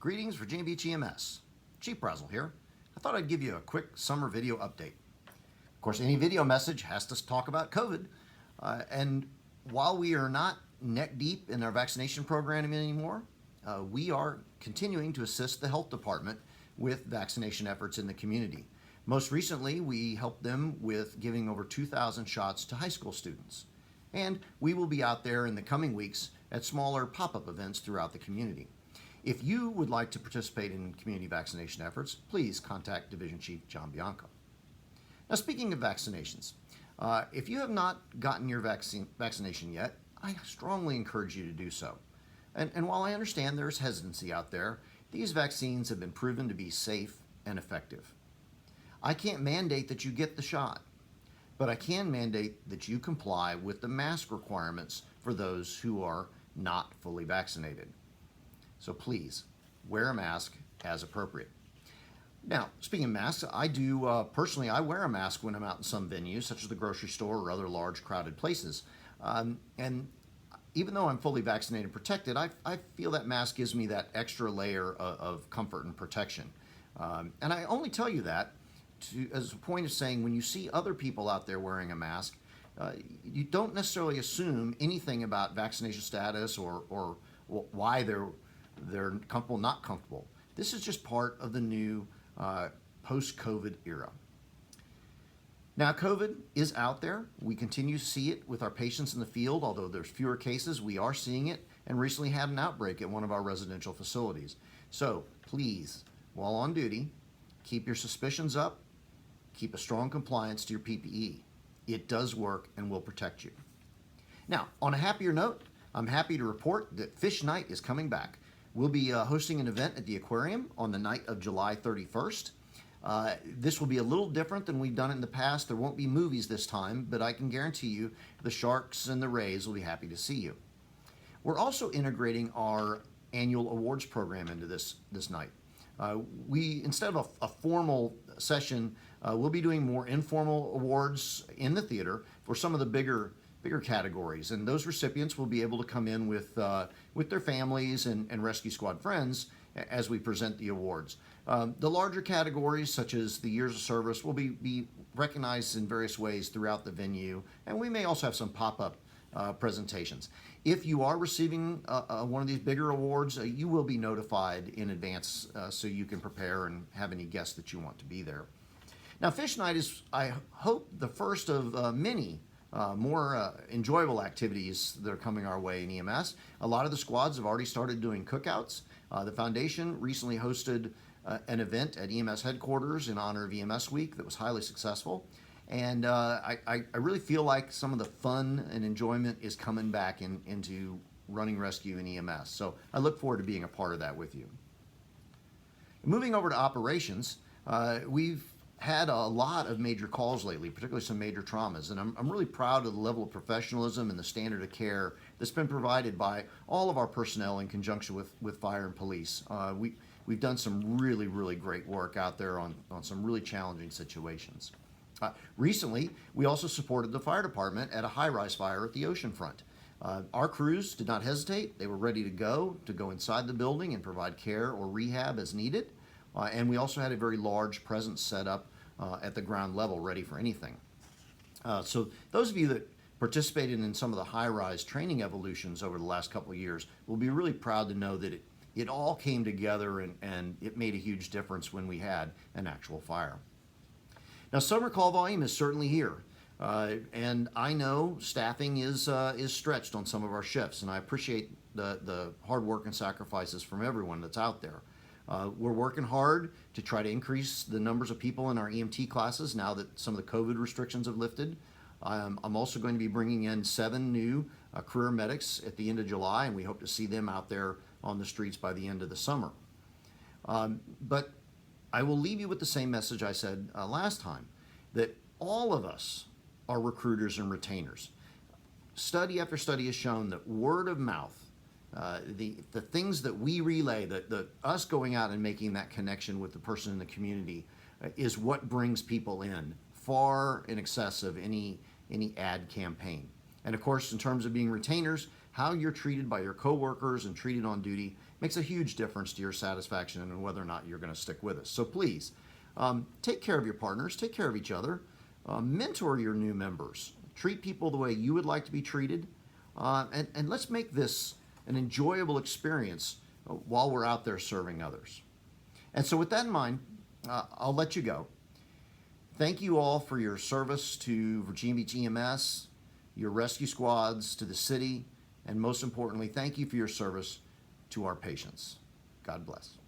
Greetings, Virginia Beach EMS. Chief Brazle here. I thought I'd give you a quick summer video update. Of course, any video message has to talk about COVID. And while we are not neck deep in our vaccination program anymore, we are continuing to assist the health department with vaccination efforts in the community. Most recently, we helped them with giving over 2,000 shots to high school students. And we will be out there in the coming weeks at smaller pop-up events throughout the community. If you would like to participate in community vaccination efforts, please contact Division Chief John Bianco. Now, speaking of vaccinations, if you have not gotten your vaccination yet, I strongly encourage you to do so. And while I understand there's hesitancy out there, these vaccines have been proven to be safe and effective. I can't mandate that you get the shot, but I can mandate that you comply with the mask requirements for those who are not fully vaccinated. So please, wear a mask as appropriate. Now, speaking of masks, I do, personally, I wear a mask when I'm out in some venues, such as the grocery store or other large crowded places. And even though I'm fully vaccinated and protected, I feel that mask gives me that extra layer of comfort and protection. And I only tell you that as a point of saying, when you see other people out there wearing a mask, you don't necessarily assume anything about vaccination status or why they're comfortable, not comfortable. This is just part of the new post-COVID era. Now, COVID is out there. We continue to see it with our patients in the field. Although there's fewer cases, we are seeing it, and recently had an outbreak at one of our residential facilities. So please, while on duty, keep your suspicions up, keep a strong compliance to your PPE. It does work and will protect you. Now, on a happier note, I'm happy to report that Fish Night is coming back. We'll be hosting an event at the aquarium on the night of July 31st. This will be a little different than we've done in the past. There won't be movies this time, but I can guarantee you the sharks and the rays will be happy to see you. We're also integrating our annual awards program into this night. Instead of a formal session, we'll be doing more informal awards in the theater for some of the bigger categories, and those recipients will be able to come in with their families and rescue squad friends as we present the awards. The larger categories, such as the years of service, will be recognized in various ways throughout the venue, and we may also have some pop-up presentations. If you are receiving one of these bigger awards, you will be notified in advance so you can prepare and have any guests that you want to be there. Now, Fish Night is, I hope, the first of many more enjoyable activities that are coming our way in EMS. A lot of the squads have already started doing cookouts. The Foundation recently hosted an event at EMS headquarters in honor of EMS Week that was highly successful. And I really feel like some of the fun and enjoyment is coming back into running rescue in EMS. So I look forward to being a part of that with you. Moving over to operations, we've had a lot of major calls lately, particularly some major traumas, and I'm really proud of the level of professionalism and the standard of care that's been provided by all of our personnel in conjunction with fire and police. We've done some really great work out there on some really challenging situations. Recently, we also supported the fire department at a high-rise fire at the oceanfront. Our crews did not hesitate. They were ready to go inside the building and provide care or rehab as needed. And we also had a very large presence set up at the ground level, ready for anything. So those of you that participated in some of the high-rise training evolutions over the last couple of years will be really proud to know that it all came together and it made a huge difference when we had an actual fire. Now, summer call volume is certainly here. And I know staffing is stretched on some of our shifts, and I appreciate the hard work and sacrifices from everyone that's out there. We're working hard to try to increase the numbers of people in our EMT classes now that some of the COVID restrictions have lifted. I'm also going to be bringing in 7 new career medics at the end of July, and we hope to see them out there on the streets by the end of the summer. But I will leave you with the same message I said last time, that all of us are recruiters and retainers. Study after study has shown that word of mouth, the things that we relay, us going out and making that connection with the person in the community is what brings people in, far in excess of any ad campaign. And of course, in terms of being retainers, how you're treated by your coworkers and treated on duty makes a huge difference to your satisfaction and whether or not you're going to stick with us. So please, take care of your partners, take care of each other, mentor your new members, treat people the way you would like to be treated, and let's make this an enjoyable experience while we're out there serving others. And so with that in mind, I'll let you go. Thank you all for your service to Virginia Beach EMS, your rescue squads, to the city, and most importantly, thank you for your service to our patients. God bless.